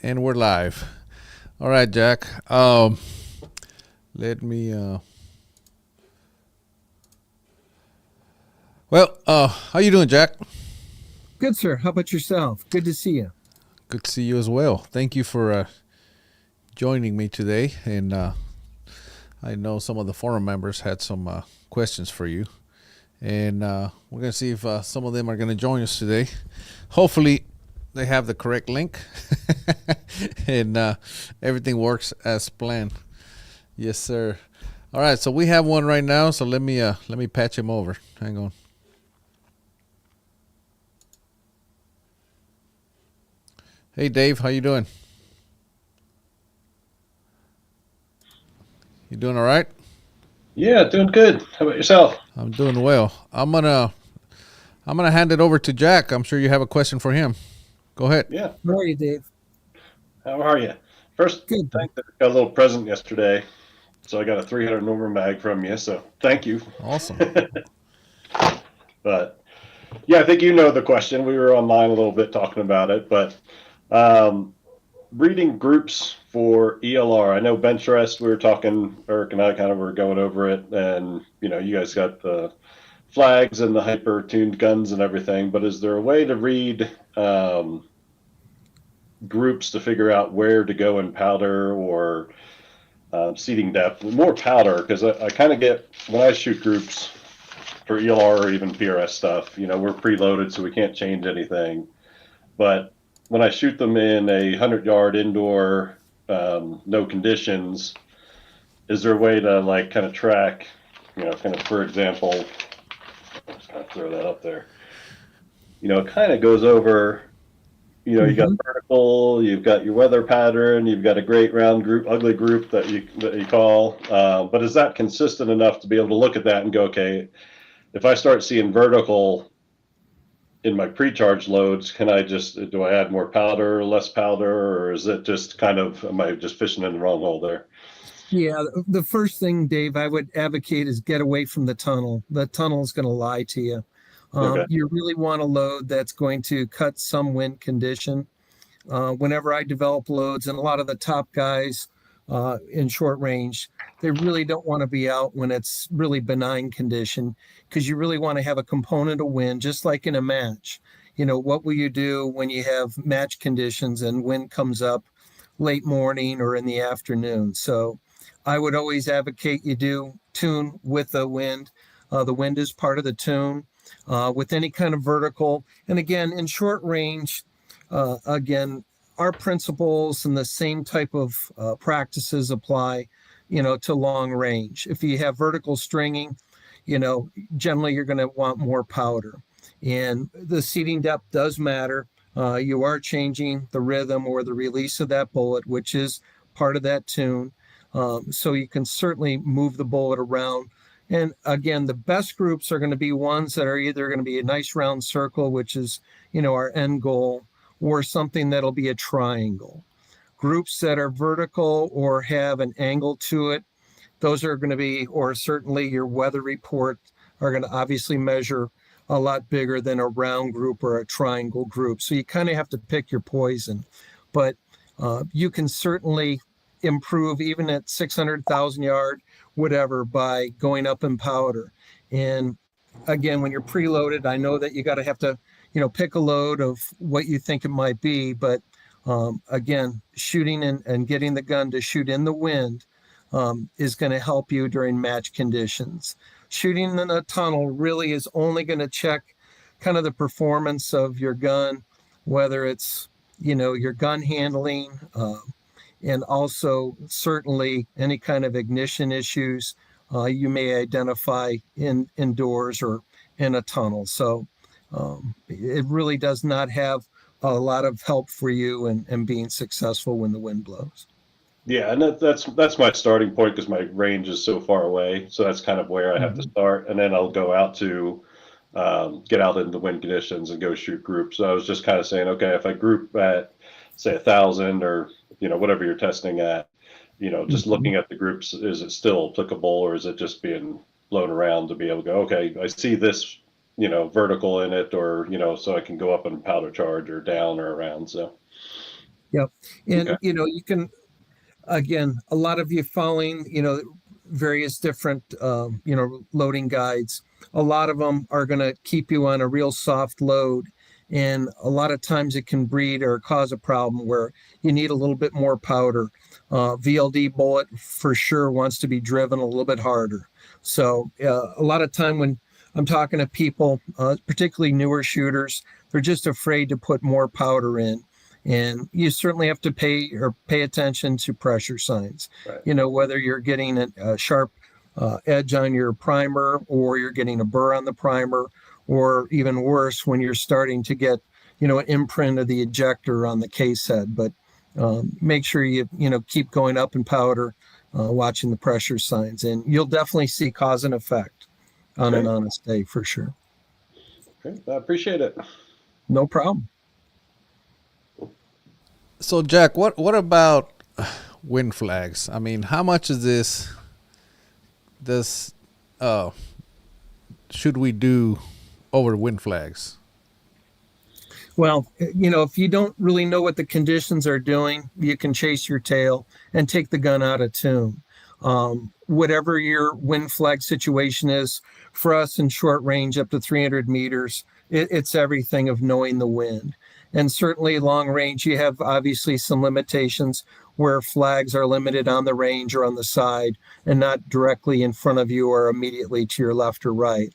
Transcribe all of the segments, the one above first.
And we're live. All right, Jack. Let me. How you doing, Jack? Good, sir. How about yourself? Good to see you. Good to see you as well. Thank you for joining me today. And I know some of the forum members had some questions for you, and we're gonna see if some of them are gonna join us today. Hopefully, they have the correct link, and everything works as planned. Yes, sir. All right, so we have one right now. So let me patch him over. Hang on. Hey, Dave, how you doing? You doing all right? Yeah, doing good. How about yourself? I'm doing well. I'm gonna hand it over to Jack. I'm sure you have a question for him. Go ahead. Yeah, How are you, Dave? how are you? First, Good. thank you. Got a little present yesterday, so I got a 300 Norman bag from you. So thank you. Awesome. But yeah, I think you know the question. We were online a little bit talking about it, but um, reading groups for ELR. I know bench rest. We were talking. Erik and I kind of were going over it, and you guys got the flags and the hyper tuned guns and everything. But is there a way to read? Groups to figure out where to go in powder or seating depth. More powder, because I kind of get when I shoot groups for ELR or even PRS stuff, we're preloaded, so we can't change anything. But when I shoot them in a 100-yard indoor, no conditions, is there a way to like kind of track, kind of for example, just kind of throw that up there. It kind of goes over. You got hmm vertical, you've got your weather pattern, you've got a great round group, ugly group that you call. But is that consistent enough to be able to look at that and go, okay, if I start seeing vertical in my pre-charge loads, do I add more powder, less powder, or is it just kind of, am I just fishing in the wrong hole there? Yeah, the first thing, Dave, I would advocate is get away from the tunnel. The tunnel is going to lie to you. Okay. You really want a load that's going to cut some wind condition. Whenever I develop loads, and a lot of the top guys in short range, they really don't want to be out when it's really benign condition because you really want to have a component of wind, just like in a match. What will you do when you have match conditions and wind comes up late morning or in the afternoon? So I would always advocate you do tune with the wind. The wind is part of the tune with any kind of vertical. And again, in short range, again, our principles and the same type of practices apply, to long range. If you have vertical stringing, generally you're going to want more powder. And the seating depth does matter. You are changing the rhythm or the release of that bullet, which is part of that tune. So you can certainly move the bullet around. And again, the best groups are going to be ones that are either going to be a nice round circle, which is, our end goal, or something that'll be a triangle. Groups that are vertical or have an angle to it, those are going to be, or certainly your weather report are going to obviously measure a lot bigger than a round group or a triangle group. So you kind of have to pick your poison. But you can certainly improve even at 600,000 yard, whatever, by going up in powder. And again, when you're preloaded, I know that you got to have to, pick a load of what you think it might be. But again, shooting and getting the gun to shoot in the wind is going to help you during match conditions. Shooting in a tunnel really is only going to check kind of the performance of your gun, whether it's, your gun handling, and also certainly any kind of ignition issues you may identify indoors or in a tunnel. So it really does not have a lot of help for you and being successful when the wind blows. Yeah, and that's my starting point because my range is so far away. So that's kind of where I have to Mhm. start, and then I'll go out to get out in the wind conditions and go shoot groups. So I was just kind of saying, okay, if I group at say 1,000 or whatever you're testing at, just Mhm. looking at the groups, is it still applicable or is it just being blown around to be able to go, okay, I see this, vertical in it, or so I can go up and powder charge or down or around. So Yep. And, Okay. you can, again, a lot of you following, various different, loading guides. A lot of them are going to keep you on a real soft load. And a lot of times it can breed or cause a problem where you need a little bit more powder. VLD bullet for sure wants to be driven a little bit harder. So a lot of time when I'm talking to people, particularly newer shooters, they're just afraid to put more powder in. And you certainly have to pay attention to pressure signs. Right. Whether you're getting a sharp edge on your primer, or you're getting a burr on the primer, or even worse, when you're starting to get, an imprint of the ejector on the case head. But make sure you keep going up in powder, watching the pressure signs, and you'll definitely see cause and effect on an honest day for sure. Okay. I appreciate it. No problem. So Jack, what about wind flags? I mean, how much is this should we do over wind flags? Well, if you don't really know what the conditions are doing, you can chase your tail and take the gun out of tune. Whatever your wind flag situation is, for us in short range up to 300 meters, it's everything of knowing the wind. And certainly long range, you have obviously some limitations where flags are limited on the range or on the side and not directly in front of you or immediately to your left or right.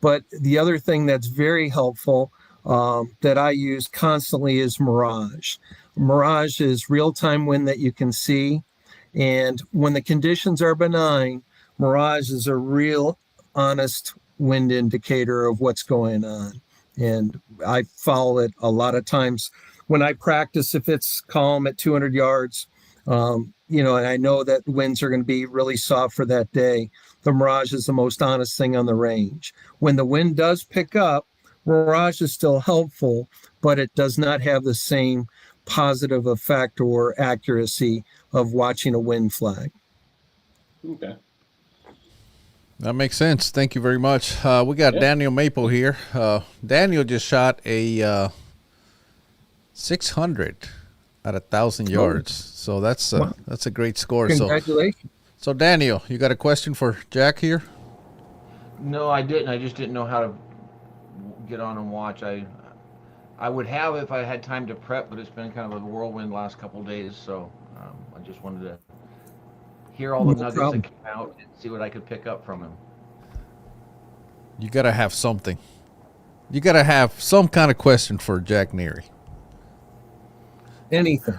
But the other thing that's very helpful that I use constantly is Mirage. Mirage is real-time wind that you can see. And when the conditions are benign, Mirage is a real honest wind indicator of what's going on. And I follow it a lot of times when I practice. If it's calm at 200 yards, and I know that winds are going to be really soft for that day, the Mirage is the most honest thing on the range. When the wind does pick up, Mirage is still helpful, but it does not have the same positive effect or accuracy of watching a wind flag. Okay. That makes sense. Thank you very much. We got Daniel Maple here. Daniel just shot a 600 at 1,000 yards. So that's a great score. Congratulations. So Daniel, you got a question for Jack here? No, I didn't. I just didn't know how to get on and watch. I would have if I had time to prep, but it's been kind of a whirlwind last couple of days. So I just wanted to hear all the nuggets that came out and see what I could pick up from him. You got to have something. You got to have some kind of question for Jack Neary. Anything.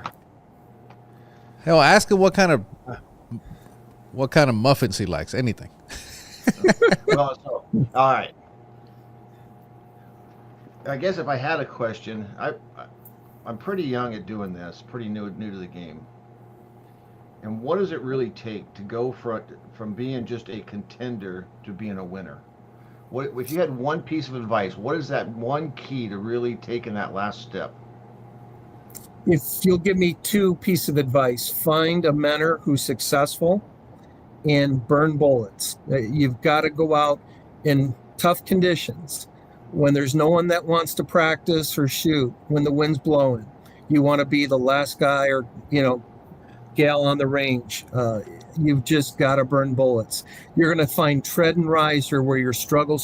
Hell, ask him what kind of muffins he likes. Anything. Well, all right. I guess if I had a question, I'm pretty young at doing this, pretty new to the game. And what does it really take to go from being just a contender to being a winner? What if you had one piece of advice? What is that one key to really taking that last step? If you'll give me two pieces of advice, find a mentor who's successful and burn bullets. You've got to go out in tough conditions when there's no one that wants to practice or shoot, when the wind's blowing. You want to be the last guy or, gal on the range. You've just got to burn bullets. You're going to find tread and riser where you're struggle,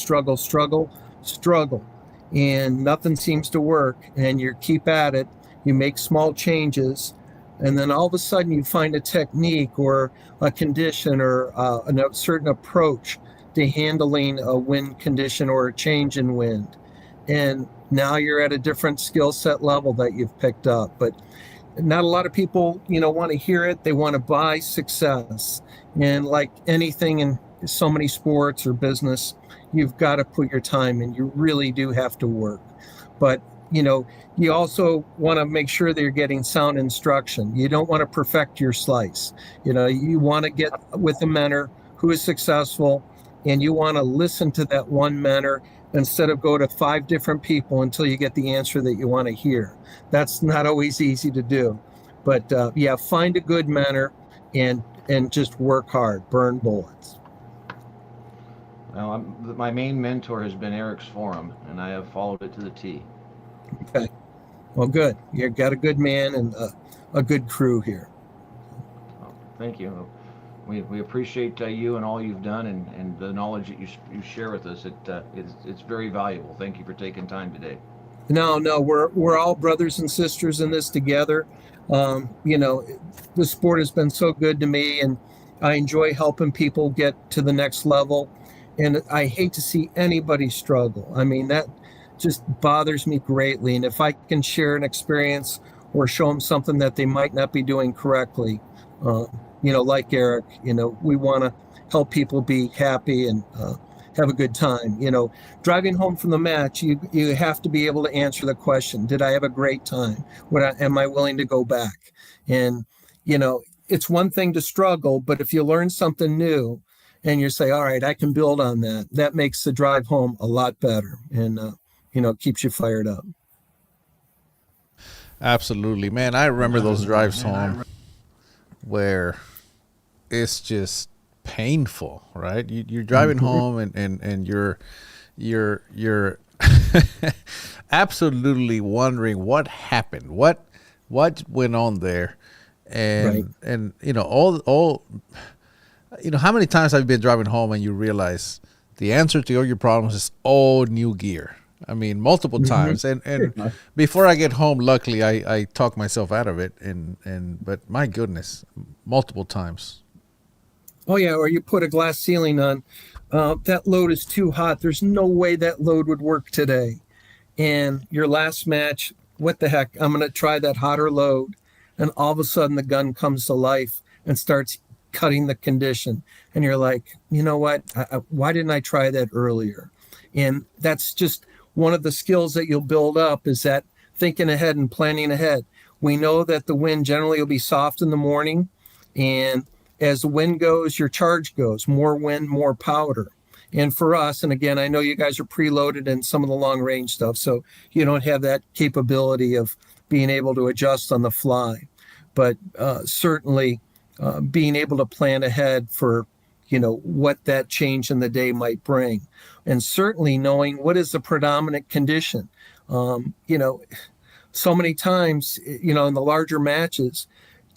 and nothing seems to work, and you keep at it. You make small changes, and then all of a sudden you find a technique or a condition or a certain approach to handling a wind condition or a change in wind. And now you're at a different skill set level that you've picked up. But not a lot of people, want to hear it. They want to buy success. And like anything in so many sports or business, you've got to put your time in. You really do have to work. But, you also want to make sure that you're getting sound instruction. You don't want to perfect your slice. You want to get with a mentor who is successful, and you want to listen to that one mentor instead of go to 5 different people until you get the answer that you want to hear. That's not always easy to do. But find a good mentor and just work hard, burn bullets. Well, my main mentor has been Erik's forum, and I have followed it to the T. Okay. Well, good. You've got a good man, and a good crew here. Oh, thank you. We appreciate you and all you've done, and the knowledge that you share with us. It's very valuable. Thank you for taking time today. No, we're all brothers and sisters in this together. You know, the sport has been so good to me, and I enjoy helping people get to the next level. And I hate to see anybody struggle. I mean, that just bothers me greatly. And if I can share an experience or show them something that they might not be doing correctly, uh, you know, like Erik, you know, we want to help people be happy and have a good time. You know, driving home from the match, you have to be able to answer the question: did I have a great time? Am I willing to go back? And you know, it's one thing to struggle, but if you learn something new, and you say, all right, I can build on that, that makes the drive home a lot better, and you know, keeps you fired up. Absolutely, man. I remember those drives home where it's just painful, right? You're driving home and you're absolutely wondering what happened, what went on there, and Right. and you know all you know how many times I've been driving home and you realize the answer to all your problems is all new gear. I mean, multiple times, and before I get home, luckily I talk myself out of it, and but my goodness, multiple times. Oh yeah, or you put a glass ceiling on. That load is too hot. There's no way that load would work today. And your last match, what the heck? I'm going to try that hotter load, and all of a sudden the gun comes to life and starts cutting the condition. And you're like, you know what? Why didn't I try that earlier? And that's just one of the skills that you'll build up, is that thinking ahead and planning ahead. We know that the wind generally will be soft in the morning, and as the wind goes, your charge goes. More wind, more powder. And for us, and again, I know you guys are preloaded in some of the long range stuff, so you don't have that capability of being able to adjust on the fly. But certainly being able to plan ahead for, you know, what that change in the day might bring. And certainly knowing what is the predominant condition. You know, so many times, you know, in the larger matches,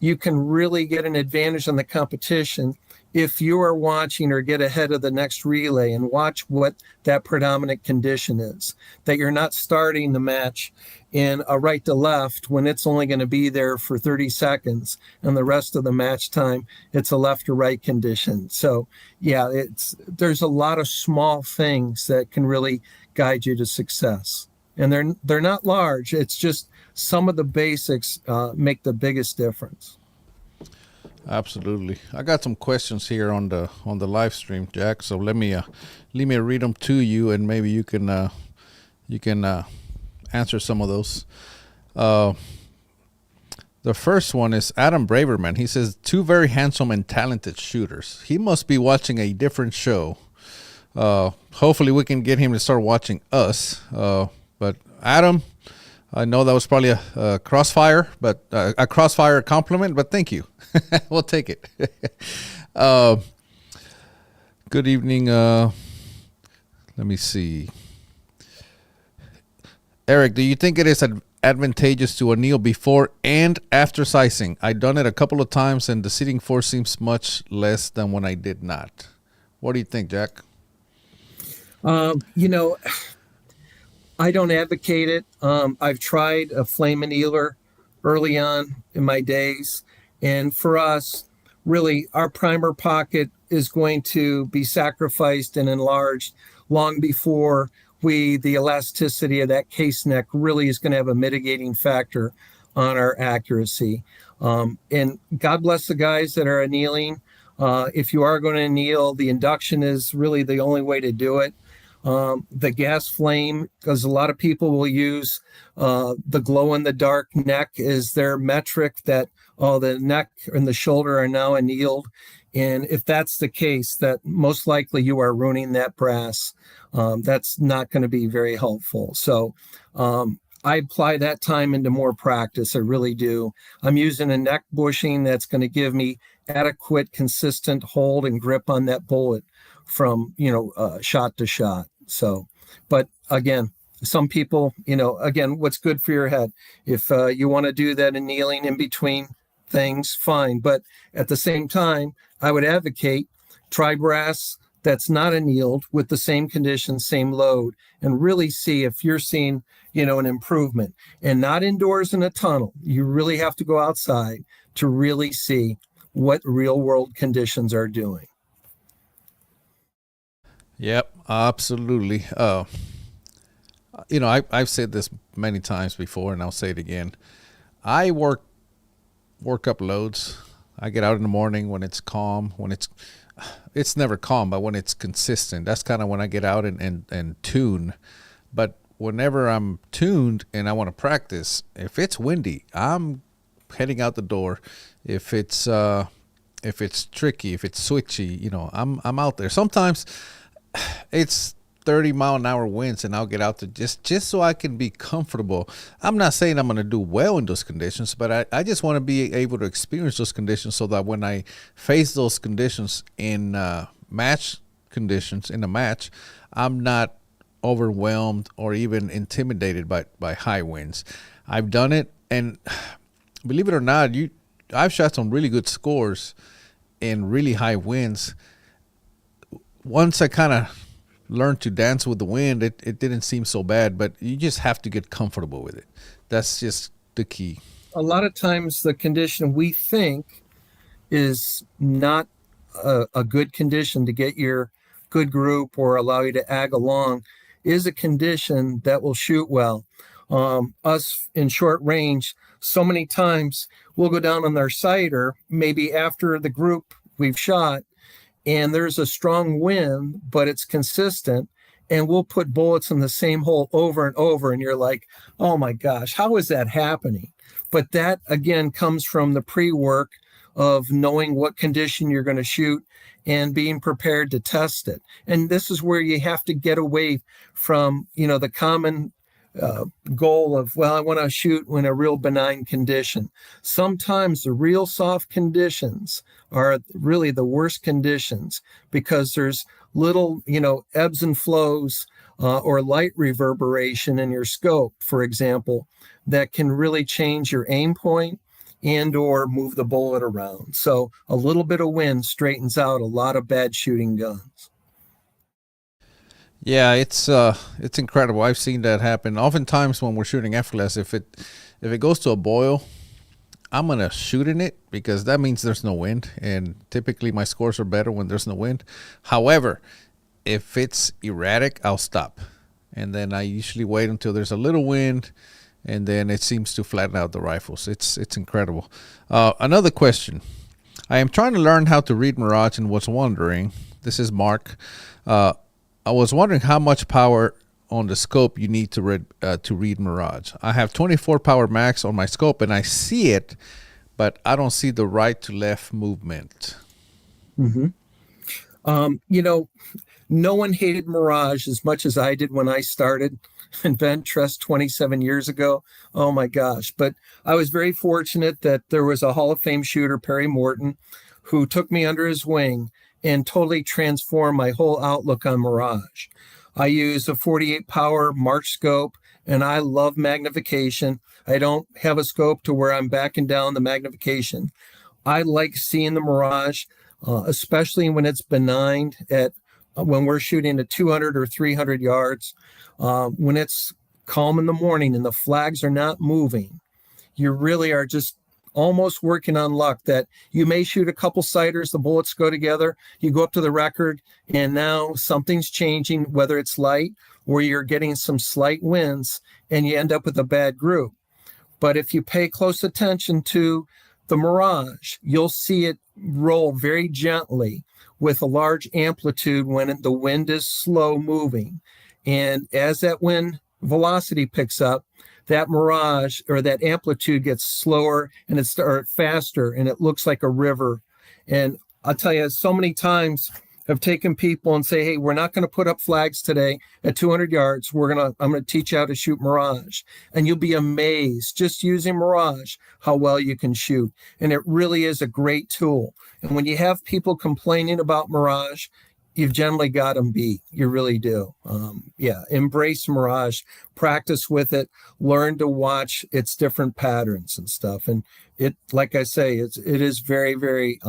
you can really get an advantage on the competition if you are watching or get ahead of the next relay and watch what that predominant condition is. That you're not starting the match in a right to left when it's only going to be there for 30 seconds, and the rest of the match time it's a left to right condition. So yeah, there's a lot of small things that can really guide you to success, and they're not large. It's just some of the basics make the biggest difference. Absolutely. I got some questions here on the live stream, Jack. So let me read them to you, and maybe you can answer some of those. The first one is Adam Braverman. He says, two very handsome and talented shooters. He must be watching a different show. Hopefully we can get him to start watching us. But Adam, I know that was probably a crossfire, but a crossfire compliment, but thank you. We'll take it. Good evening. Let me see. Erik, do you think it is advantageous to anneal before and after sizing? I've done it a couple of times, and the seating force seems much less than when I did not. What do you think, Jack? You know, I don't advocate it. I've tried a flame annealer early on in my days. And for us, really, our primer pocket is going to be sacrificed and enlarged long before the elasticity of that case neck really is going to have a mitigating factor on our accuracy. And God bless the guys that are annealing. If you are going to anneal, the induction is really the only way to do it. The gas flame, because a lot of people will use the glow in the dark neck as their metric that, oh, the neck and the shoulder are now annealed. And if that's the case, that most likely you are ruining that brass. That's not going to be very helpful. So I apply that time into more practice. I really do. I'm using a neck bushing that's going to give me adequate, consistent hold and grip on that bullet from, shot to shot. So, but again, Some people, again, what's good for your head. If you want to do that in kneeling in between things, fine. But at the same time, I would advocate try brass that's not annealed with the same conditions, same load, and really see if you're seeing, an improvement. And not indoors in a tunnel. You really have to go outside to really see what real world conditions are doing. Yep, absolutely. I've said this many times before, and I'll say it again. I work up loads. I get out in the morning when it's calm. When it's never calm, but when it's consistent, that's kind of when I get out and tune. But whenever I'm tuned and I want to practice, if it's windy, I'm heading out the door. If it's tricky, if it's switchy, I'm out there. Sometimes it's 30-mile-an-hour winds, and I'll get out there just so I can be comfortable. I'm not saying I'm going to do well in those conditions, but I just want to be able to experience those conditions so that when I face those conditions in match conditions in a match, I'm not overwhelmed or even intimidated by high winds. I've done it, and believe it or not, I've shot some really good scores in really high winds. Once I kind of learned to dance with the wind, it didn't seem so bad, but you just have to get comfortable with it. That's just the key. A lot of times the condition we think is not a good condition to get your good group or allow you to ag along is a condition that will shoot well. Us in short range, so many times we'll go down on their sighter, maybe after the group we've shot, and there's a strong wind, but it's consistent, and we'll put bullets in the same hole over and over, and you're like, oh my gosh, how is that happening? But that, again, comes from the pre-work of knowing what condition you're going to shoot and being prepared to test it. And this is where you have to get away from, the common goal of, well, I want to shoot in a real benign condition. Sometimes the real soft conditions are really the worst conditions because there's little, ebbs and flows or light reverberation in your scope, for example, that can really change your aim point and or move the bullet around. So a little bit of wind straightens out a lot of bad shooting guns. Yeah, it's incredible. I've seen that happen. Oftentimes when we're shooting effortless, if it goes to a boil, I'm gonna shoot in it because that means there's no wind, and typically my scores are better when there's no wind. However, if it's erratic, I'll stop, and then I usually wait until there's a little wind, and then it seems to flatten out the rifles. It's incredible. Another question. I am trying to learn how to read Mirage and was wondering, this is Mark, I was wondering how much power on the scope you need to read Mirage. I have 24 power max on my scope, and I see it, but I don't see the right to left movement. Mm-hmm. No one hated Mirage as much as I did when I started in Ventress 27 years ago. Oh my gosh. But I was very fortunate that there was a Hall of Fame shooter, Perry Morton, who took me under his wing and totally transformed my whole outlook on Mirage. I use a 48 power March scope, and I love magnification. I don't have a scope to where I'm backing down the magnification. I like seeing the Mirage, especially when it's benign when we're shooting at 200 or 300 yards. When it's calm in the morning and the flags are not moving, you really are just almost working on luck that you may shoot a couple sighters, the bullets go together, you go up to the record, and now something's changing, whether it's light or you're getting some slight winds, and you end up with a bad group. But if you pay close attention to the Mirage, you'll see it roll very gently with a large amplitude when the wind is slow moving. And as that wind velocity picks up, that Mirage or that amplitude gets slower and it's faster, and it looks like a river. And I'll tell you, so many times I've taken people and say, hey, we're not going to put up flags today at 200 yards. I'm going to teach you how to shoot Mirage. And you'll be amazed just using Mirage how well you can shoot. And it really is a great tool. And when you have people complaining about Mirage, you've generally got them beat. You really do. Yeah, embrace Mirage, practice with it, learn to watch its different patterns and stuff. And it, like I say, it is very, very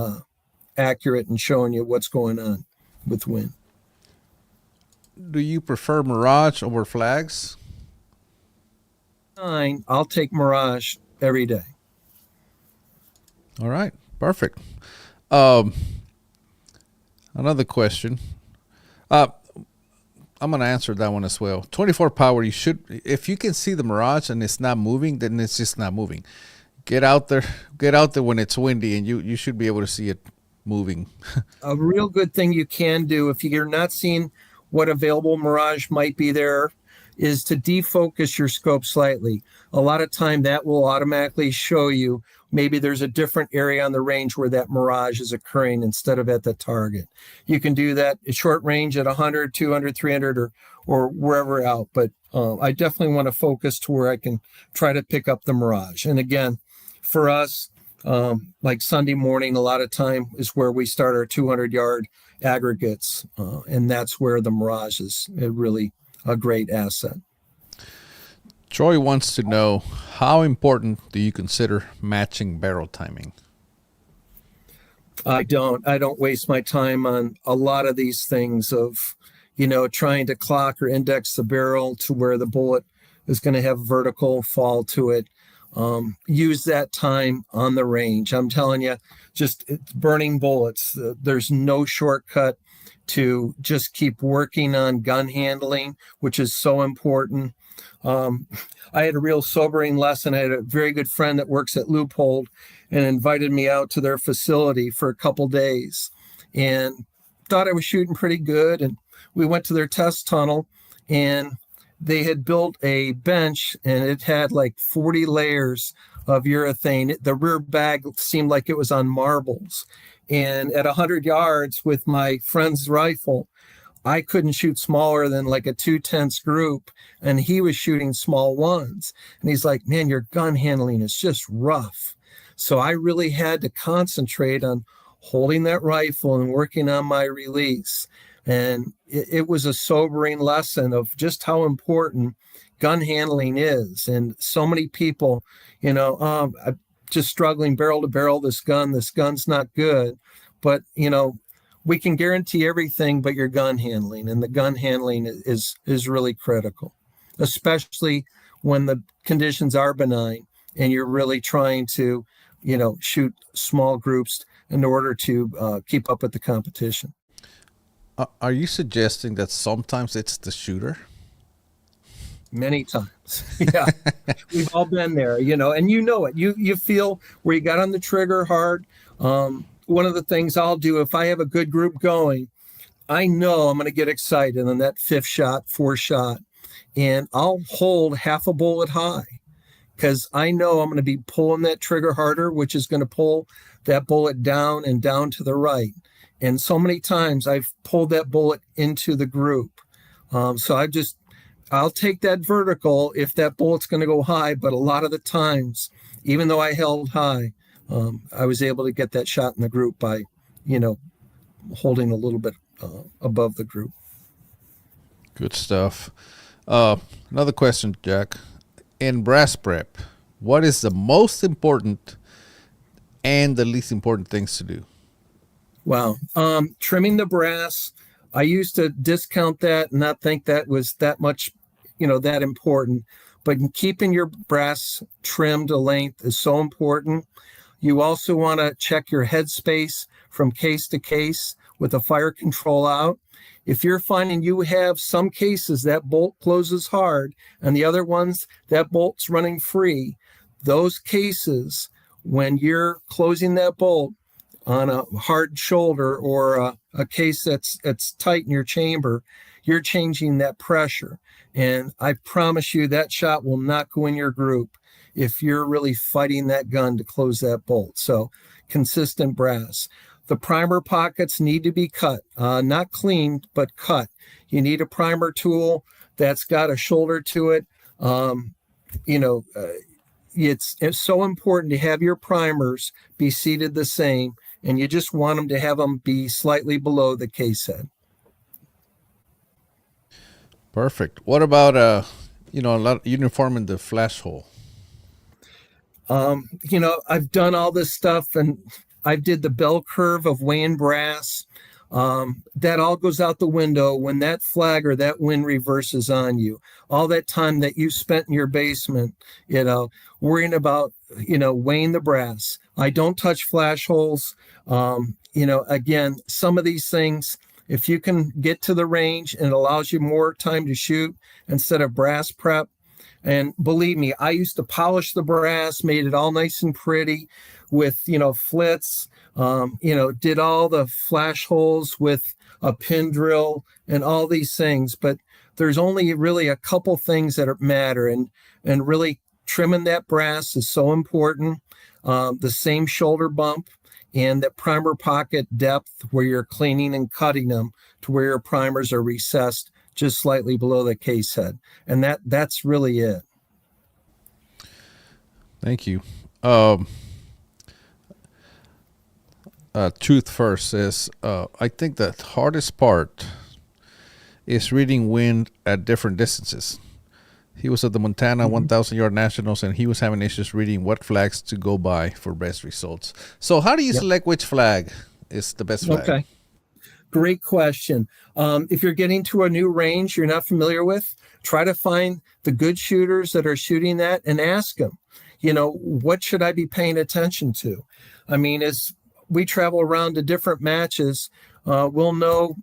accurate in showing you what's going on with wind. Do you prefer Mirage over flags? Fine, I'll take Mirage every day. All right, perfect. Another question. I'm going to answer that one as well. 24 power, you should, if you can see the Mirage and it's not moving, then it's just not moving. Get out there when it's windy, and you should be able to see it moving. A real good thing you can do if you're not seeing what available Mirage might be there is to defocus your scope slightly. A lot of time that will automatically show you maybe there's a different area on the range where that Mirage is occurring instead of at the target. You can do that at short range at 100, 200, 300, or wherever out. But I definitely want to focus to where I can try to pick up the Mirage. And again, for us, like Sunday morning, a lot of time is where we start our 200-yard aggregates. And that's where the Mirage is really a great asset. Troy wants to know, how important do you consider matching barrel timing? I don't waste my time on a lot of these things of, trying to clock or index the barrel to where the bullet is going to have vertical fall to it. Use that time on the range. I'm telling you, just burning bullets. There's no shortcut to just keep working on gun handling, which is so important. I had a real sobering lesson. I had a very good friend that works at Loophole and invited me out to their facility for a couple days and thought I was shooting pretty good. And we went to their test tunnel, and they had built a bench, and it had like 40 layers of urethane. The rear bag seemed like it was on marbles. And at 100 yards with my friend's rifle, I couldn't shoot smaller than like a 2/10 group, and he was shooting small ones. And he's like, man, your gun handling is just rough. So I really had to concentrate on holding that rifle and working on my release. And it was a sobering lesson of just how important gun handling is. And so many people, I'm just struggling barrel to barrel this gun's not good. But, we can guarantee everything but your gun handling, and the gun handling is really critical, especially when the conditions are benign and you're really trying to, shoot small groups in order to keep up with the competition. Are you suggesting that sometimes it's the shooter? Many times. Yeah. We've all been there, and it. You feel where you got on the trigger hard. One of the things I'll do if I have a good group going, I know I'm going to get excited on that fourth shot, and I'll hold half a bullet high because I know I'm going to be pulling that trigger harder, which is going to pull that bullet down and down to the right. And so many times I've pulled that bullet into the group. So I'll take that vertical if that bullet's going to go high, but a lot of the times, even though I held high, I was able to get that shot in the group by, holding a little bit above the group. Good stuff. Another question, Jack. In brass prep, what is the most important and the least important things to do? Wow. Trimming the brass. I used to discount that and not think that was that much, that important. But keeping your brass trimmed to length is so important. You also want to check your headspace from case to case with the fire control out. If you're finding you have some cases that bolt closes hard and the other ones that bolt's running free, those cases, when you're closing that bolt on a hard shoulder or a case that's tight in your chamber, you're changing that pressure. And I promise you that shot will not go in your group if you're really fighting that gun to close that bolt. So consistent brass. The primer pockets need to be cut, not cleaned, but cut. You need a primer tool that's got a shoulder to it. It's so important to have your primers be seated the same, and you just want them to have them be slightly below the case head. Perfect. What about a lot uniforming the flash hole? I've done all this stuff, and I did the bell curve of weighing brass. That all goes out the window when that flag or that wind reverses on you. All that time that you spent in your basement, worrying about, weighing the brass. I don't touch flash holes. Again, some of these things, if you can get to the range and it allows you more time to shoot instead of brass prep. And believe me, I used to polish the brass, made it all nice and pretty with, flits, did all the flash holes with a pin drill and all these things. But there's only really a couple things that matter. And really trimming that brass is so important. The same shoulder bump and that primer pocket depth where you're cleaning and cutting them to where your primers are recessed just slightly below the case head. And that's really it. Thank you. Truth first is, I think the hardest part is reading wind at different distances. He was at the Montana 1,000 yard nationals, and he was having issues reading what flags to go by for best results. So how do you select which flag is the best flag? Okay. Great question. If you're getting to a new range you're not familiar with, try to find the good shooters that are shooting that and ask them, what should I be paying attention to? I mean, as we travel around to different matches, we'll know,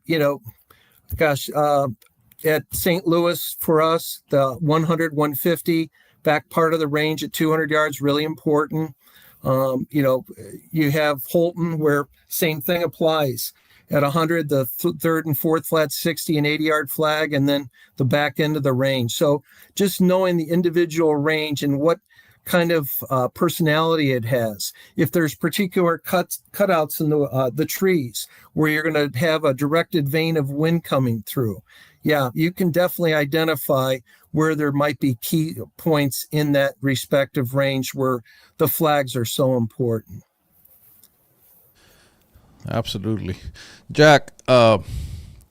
at St. Louis for us, the 100, 150 back part of the range at 200 yards, really important. You have Holton where same thing applies. At 100, the third and fourth flat, 60 and 80 yard flag, and then the back end of the range. So just knowing the individual range and what kind of personality it has. If there's particular cutouts in the trees where you're going to have a directed vein of wind coming through, you can definitely identify where there might be key points in that respective range where the flags are so important. Absolutely. Jack, do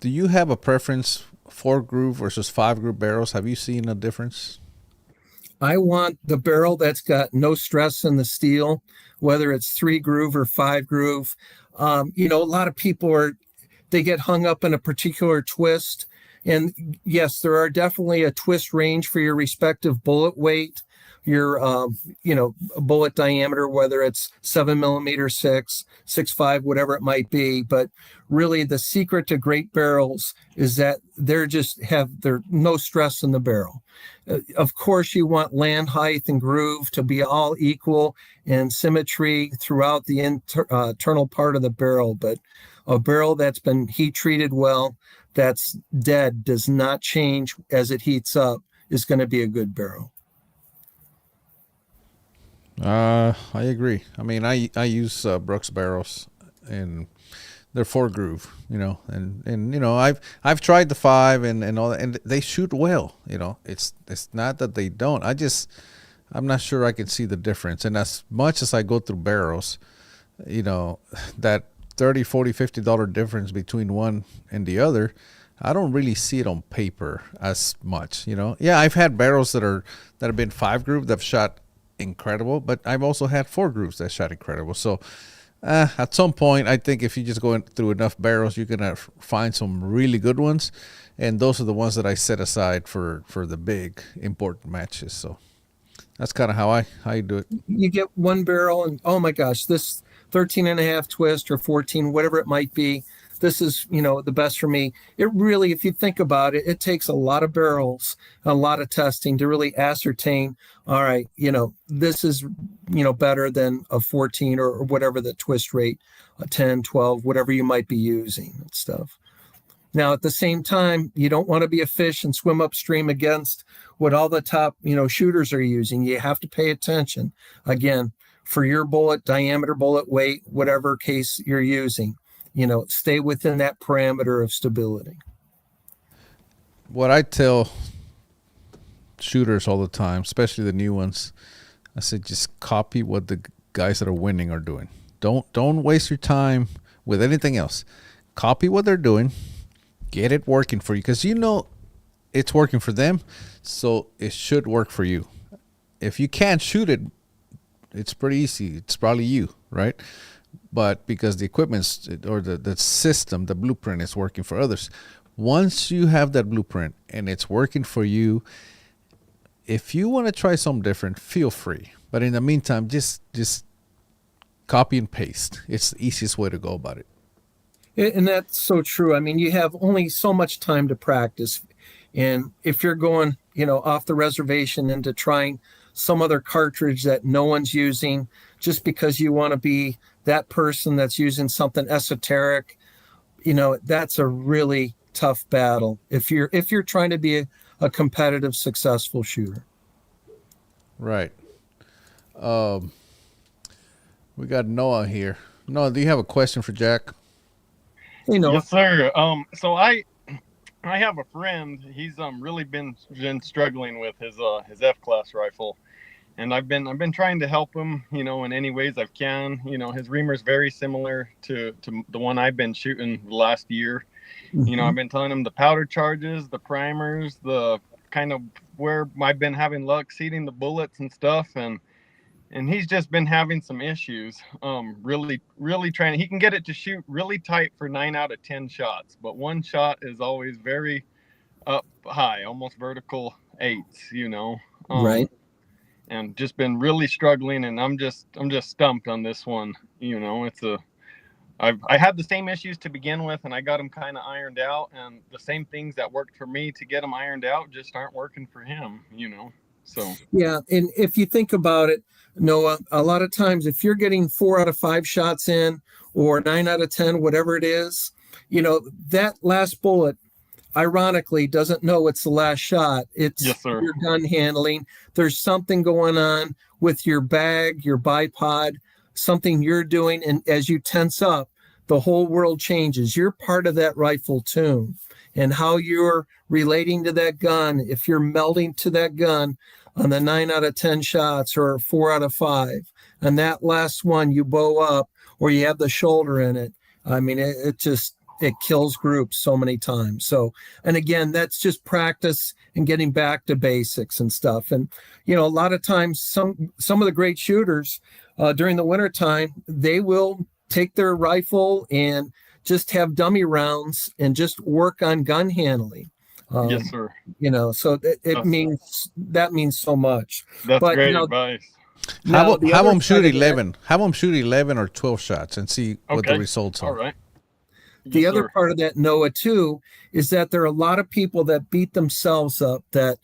you have a preference, 4-groove versus 5-groove barrels? Have you seen a difference? I want the barrel that's got no stress in the steel, whether it's 3-groove or 5-groove. A lot of people they get hung up in a particular twist. And yes, there are definitely a twist range for your respective bullet weight, your, bullet diameter, whether it's 7mm, 6.5, whatever it might be. But really the secret to great barrels is that they're no stress in the barrel. Of course, you want land height and groove to be all equal and symmetry throughout the internal part of the barrel. But a barrel that's been heat treated well, that's dead, does not change as it heats up, is going to be a good barrel. I agree. I mean, I use Brooks barrels, and they're 4-groove, and I've tried the 5 and all that, and they shoot well. It's not that they don't. I'm not sure I can see the difference. And as much as I go through barrels, that $30, $40, $50 difference between one and the other, I don't really see it on paper as much. I've had barrels that have been 5-groove that have shot incredible, but I've also had 4-grooves that shot incredible. So at some point, I think if you just go through enough barrels, you're gonna find some really good ones, and those are the ones that I set aside for the big important matches. So that's kind of how I do it. You get one barrel and, oh my gosh, this 13.5 twist or 14, whatever it might be, this is, the best for me. It really, if you think about it, it takes a lot of barrels, a lot of testing to really ascertain, all right, this is, better than a 14 or whatever the twist rate, a 10, 12, whatever you might be using and stuff. Now, at the same time, you don't want to be a fish and swim upstream against what all the top, shooters are using. You have to pay attention, again, for your bullet diameter, bullet weight, whatever case you're using. Stay within that parameter of stability. What I tell shooters all the time, especially the new ones, I said just copy what the guys that are winning are doing. Don't waste your time with anything else. Copy what they're doing. Get it working for you, because it's working for them, so it should work for you. If you can't shoot it, it's pretty easy. It's probably you, right? But because the equipment's or the system, the blueprint is working for others. Once you have that blueprint and it's working for you, if you want to try something different, feel free. But in the meantime, just copy and paste. It's the easiest way to go about it. And that's so true. I mean, you have only so much time to practice. And if you're going, off the reservation into trying some other cartridge that no one's using just because you want to be that person that's using something esoteric, that's a really tough battle if you're trying to be a competitive, successful shooter. Right. We got Noah here. Noah, do you have a question for Jack? Hey, Noah. Yes, sir. So I have a friend. He's really been struggling with his F-class rifle, and I've been trying to help him, in any ways I can. His reamer's very similar to the one I've been shooting the last year. Mm-hmm. I've been telling him the powder charges, the primers, the kind of where I've been having luck seating the bullets and stuff, and he's just been having some issues. Really trying. He can get it to shoot really tight for 9 out of 10 shots, but one shot is always very up high, almost vertical 8s. Right. And just been really struggling, and I'm just stumped on this one. I had the same issues to begin with, and I got them kind of ironed out, and the same things that worked for me to get them ironed out just aren't working for him. So yeah, and if you think about it, Noah, a lot of times if you're getting 4 out of 5 shots in or 9 out of 10, whatever it is, that last bullet ironically doesn't know it's the last shot. It's yes, sir. Your gun handling. There's something going on with your bag, your bipod, something you're doing, and as you tense up, the whole world changes. You're part of that rifle tune, and how you're relating to that gun, if you're melding to that gun on the 9 out of 10 shots or 4 out of 5, and that last one you bow up or you have the shoulder in it, I mean, it kills groups so many times. So, and again, that's just practice and getting back to basics and stuff. And, a lot of times some of the great shooters during the wintertime, they will take their rifle and just have dummy rounds and just work on gun handling. Yes, sir. So it means so much. That's but, great advice. Have them shoot 11. Have them shoot 11 or 12 shots and see what the results are. All right. The Yes, other sir. part of that, Noah, too, is that there are a lot of people that beat themselves up that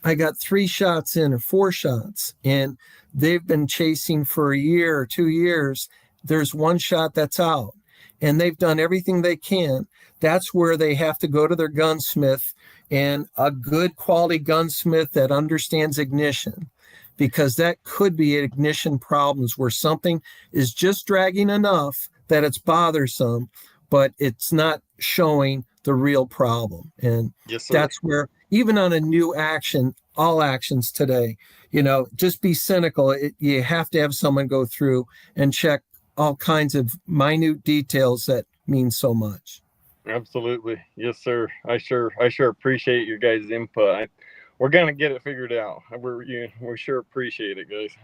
I got 3 shots in or 4 shots, and they've been chasing for a year or 2 years. There's 1 shot that's out, and they've done everything they can. That's where they have to go to their gunsmith, and a good quality gunsmith that understands ignition, because that could be ignition problems where something is just dragging enough that it's bothersome, but it's not showing the real problem. And Yes, sir. that's where, even on a new action, all actions today, just be cynical. You have to have someone go through and check all kinds of minute details that mean so much. Absolutely. Yes, sir. I sure appreciate your guys' input. We're going to get it figured out. We sure appreciate it, guys.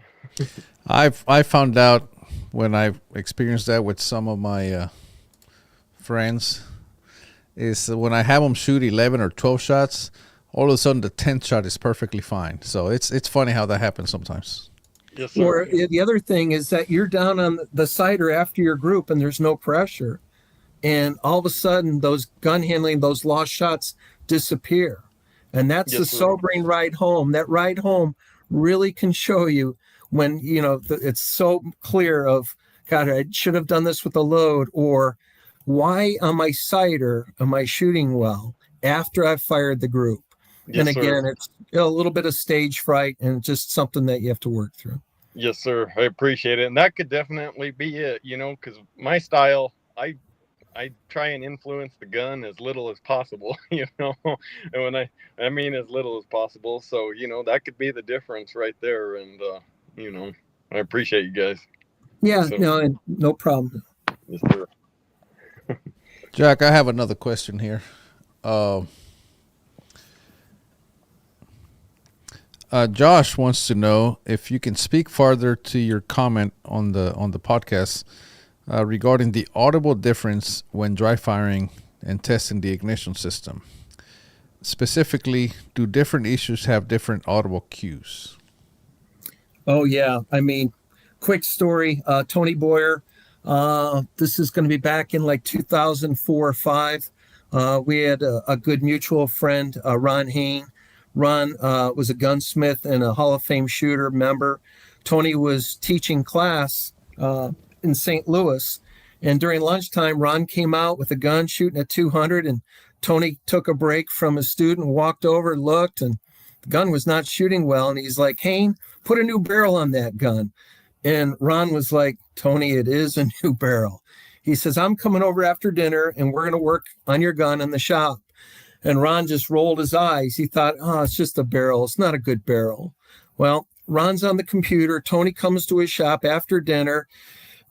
I found out when I experienced that with some of my friends is when I have them shoot 11 or 12 shots, all of a sudden the 10th shot is perfectly fine. So it's funny how that happens sometimes. Yes, sir. Or the other thing is that you're down on the sighter after your group and there's no pressure, and all of a sudden those gun handling, those lost shots disappear. And that's Yes, the sir. sobering ride home. That ride home really can show you when, it's so clear of, God, I should have done this with a load, or why on my sighter am I shooting well after I've fired the group? Yes, and again, sir. it's a little bit of stage fright and just something that you have to work through. Yes, sir. I appreciate it. And that could definitely be it, because my style, I try and influence the gun as little as possible, and when I mean as little as possible. So, that could be the difference right there. And, I appreciate you guys. Yeah, So- no problem. Yes, sir. Jack, I have another question here. Josh wants to know if you can speak farther to your comment on the podcast regarding the audible difference when dry firing and testing the ignition system. Specifically, do different issues have different audible cues? Oh, yeah. I mean, quick story. Tony Boyer, this is going to be back in like 2004 or 5. We had a good mutual friend, Ron Hain. Ron was a gunsmith and a Hall of Fame shooter member. Tony was teaching class in St. Louis. And during lunchtime, Ron came out with a gun shooting at 200. And Tony took a break from his student, walked over, looked, and the gun was not shooting well. And he's like, Hain, put a new barrel on that gun. And Ron was like, Tony, it is a new barrel. He says, I'm coming over after dinner and we're going to work on your gun in the shop. And Ron just rolled his eyes. He thought, oh, it's just a barrel. It's not a good barrel. Well, Ron's on the computer. Tony comes to his shop after dinner.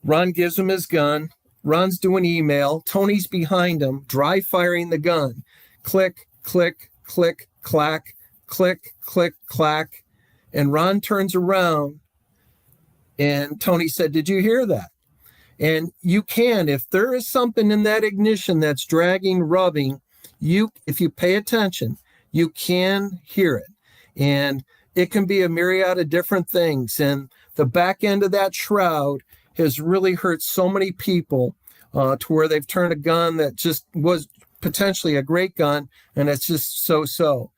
Ron gives him his gun. Ron's doing email. Tony's behind him, dry firing the gun. Click, click, click, clack, click, click, clack. And Ron turns around and Tony said, did you hear that? And you can, if there is something in that ignition that's dragging, rubbing, if you pay attention, you can hear it. And it can be a myriad of different things. And the back end of that shroud has really hurt so many people to where they've turned a gun that just was potentially a great gun, and it's just so.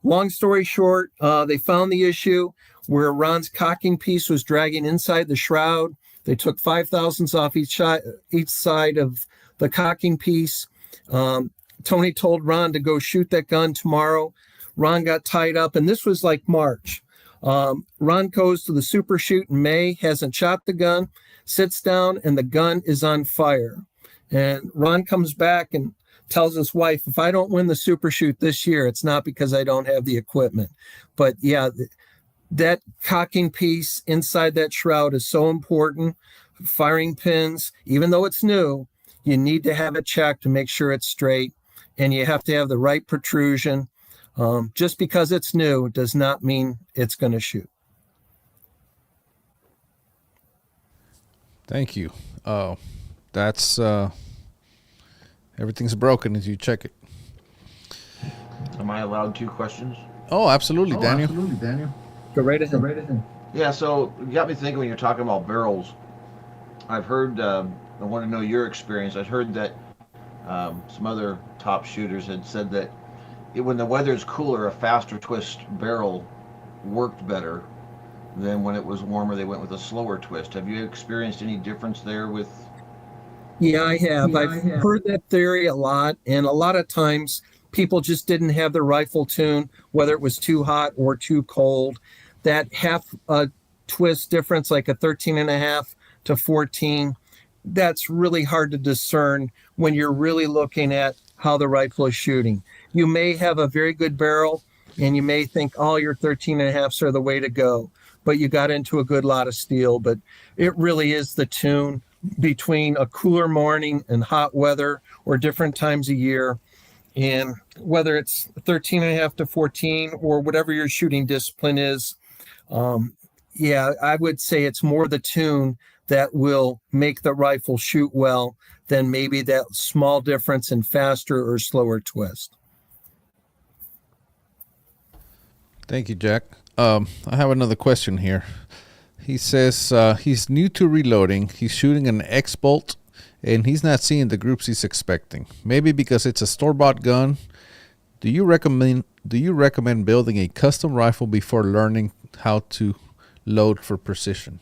Long story short, they found the issue where Ron's cocking piece was dragging inside the shroud. They took 5 thousandths off each side of the cocking piece. Tony told Ron to go shoot that gun tomorrow. Ron got tied up, and this was like March. Ron goes to the super shoot in May, hasn't shot the gun, sits down, and the gun is on fire. And Ron comes back and tells his wife, if I don't win the super shoot this year, it's not because I don't have the equipment. But yeah, that cocking piece inside that shroud is so important. Firing pins, even though it's new, you need to have it checked to make sure it's straight, and you have to have the right protrusion. Just because it's new does not mean it's going to shoot. Thank you. That's everything's broken as you check it. Am I allowed 2 questions? Oh, absolutely, Daniel. Go right ahead. Yeah, so you got me thinking when you're talking about barrels. I've heard, I want to know your experience. I've heard that some other top shooters had said that when the weather's cooler, a faster twist barrel worked better than when it was warmer. They went with a slower twist. Have you experienced any difference there with? Yeah, I have. I've heard that theory a lot, and a lot of times people just didn't have the rifle tune, whether it was too hot or too cold. That half twist difference, like a 13.5 to 14, that's really hard to discern when you're really looking at how the rifle is shooting. You may have a very good barrel, and you may think, oh, your 13.5s are the way to go, but you got into a good lot of steel. But it really is the tune between a cooler morning and hot weather or different times of year. And whether it's 13.5 to 14 or whatever your shooting discipline is, yeah, I would say it's more the tune that will make the rifle shoot well than maybe that small difference in faster or slower twist. Thank you, Jack. I have another question here. He says he's new to reloading. He's shooting an X-Bolt, and he's not seeing the groups he's expecting. Maybe because it's a store-bought gun. Do you recommend building a custom rifle before learning how to load for precision?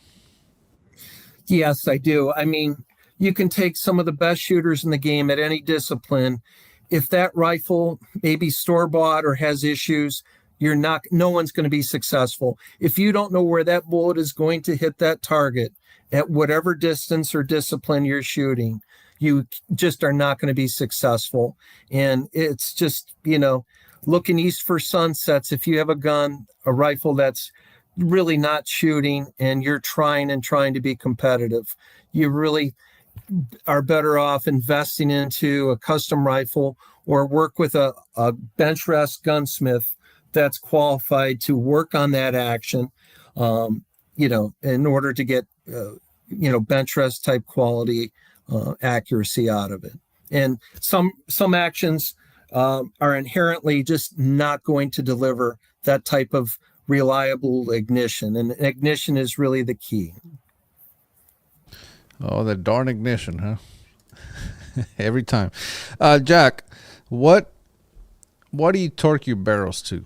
Yes, I do. I mean, you can take some of the best shooters in the game at any discipline. If that rifle may be store-bought or has issues, no one's going to be successful. If you don't know where that bullet is going to hit that target at whatever distance or discipline you're shooting, you just are not going to be successful. And it's just, looking east for sunsets. If you have a rifle that's really not shooting and you're trying to be competitive, you really are better off investing into a custom rifle or work with a bench rest gunsmith that's qualified to work on that action, in order to get, bench rest type quality accuracy out of it. And some actions are inherently just not going to deliver that type of reliable ignition, and ignition is really the key. Oh, that darn ignition, huh? Every time. Jack, what do you torque your barrels to?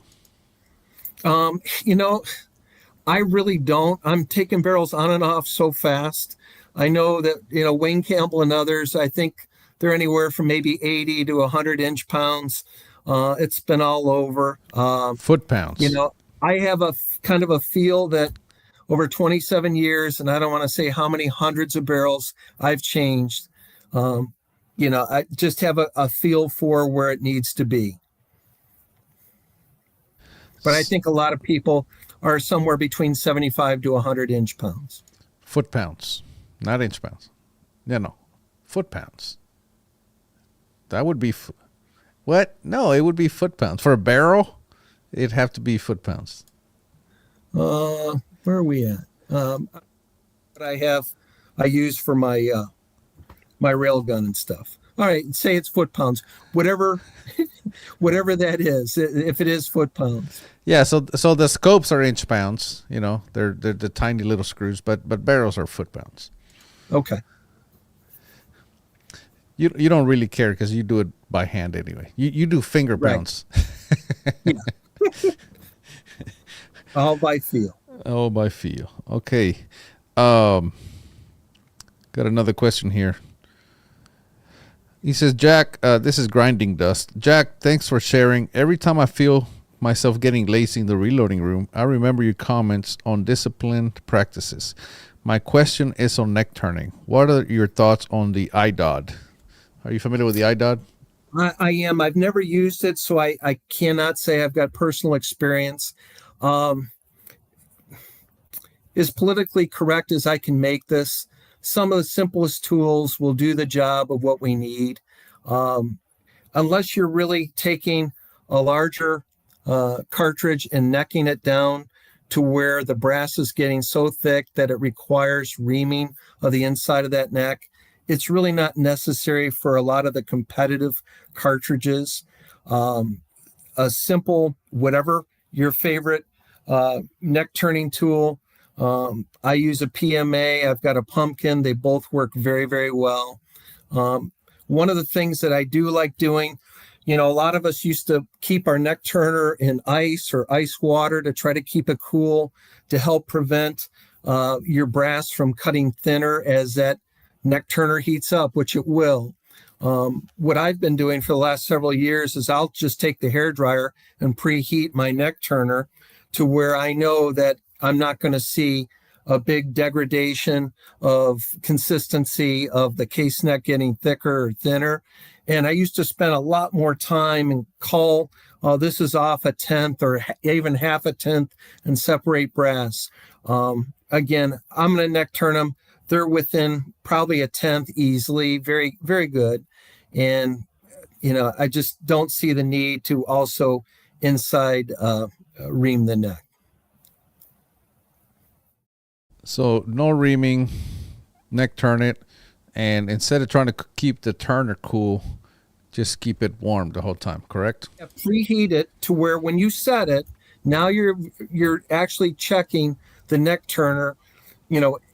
I really don't. I'm taking barrels on and off so fast. I know that, Wayne Campbell and others, I think they're anywhere from maybe 80 to 100 inch-pounds. It's been all over. Foot-pounds. I have a kind of a feel that over 27 years, and I don't want to say how many hundreds of barrels I've changed. I just have a feel for where it needs to be. But I think a lot of people are somewhere between 75 to 100 inch-pounds. Foot-pounds, not inch-pounds. No. Foot-pounds. That would be... What? No, it would be foot-pounds. For a barrel, it'd have to be foot-pounds. Where are we at? What I use for my my rail gun and stuff. All right, say it's foot-pounds. Whatever that is, if it is foot-pounds. Yeah, so the scopes are inch-pounds. They're the tiny little screws, but barrels are foot-pounds. Okay. You don't really care because you do it by hand anyway. You do finger pounds. Right. Yeah. All by feel. Oh, by feel. Okay. Got another question here. He says, Jack, this is Grinding Dust. Jack, thanks for sharing. Every time I feel myself getting lazy in the reloading room, I remember your comments on disciplined practices. My question is on neck turning. What are your thoughts on the iDod? Are you familiar with the iDod? I am. I've never used it, so I cannot say I've got personal experience. As politically correct as I can make this, some of the simplest tools will do the job of what we need. Unless you're really taking a larger cartridge and necking it down to where the brass is getting so thick that it requires reaming of the inside of that neck, it's really not necessary for a lot of the competitive cartridges. A simple, whatever your favorite neck turning tool. I use a PMA. I've got a pumpkin. They both work very, very well. One of the things that I do like doing, a lot of us used to keep our neck turner in ice or ice water to try to keep it cool, to help prevent your brass from cutting thinner as that neck turner heats up, which it will. What I've been doing for the last several years is I'll just take the hairdryer and preheat my neck turner to where I know that I'm not going to see a big degradation of consistency of the case neck getting thicker or thinner. And I used to spend a lot more time and call, this is off a tenth or even half a tenth, and separate brass. Again, I'm going to neck turn them. They're within probably a tenth easily. Very, very good. And, I just don't see the need to also inside ream the neck. So no reaming, neck turn it, and instead of trying to keep the turner cool, just keep it warm the whole time, correct? Yeah, preheat it to where when you set it, now you're actually checking the neck turner,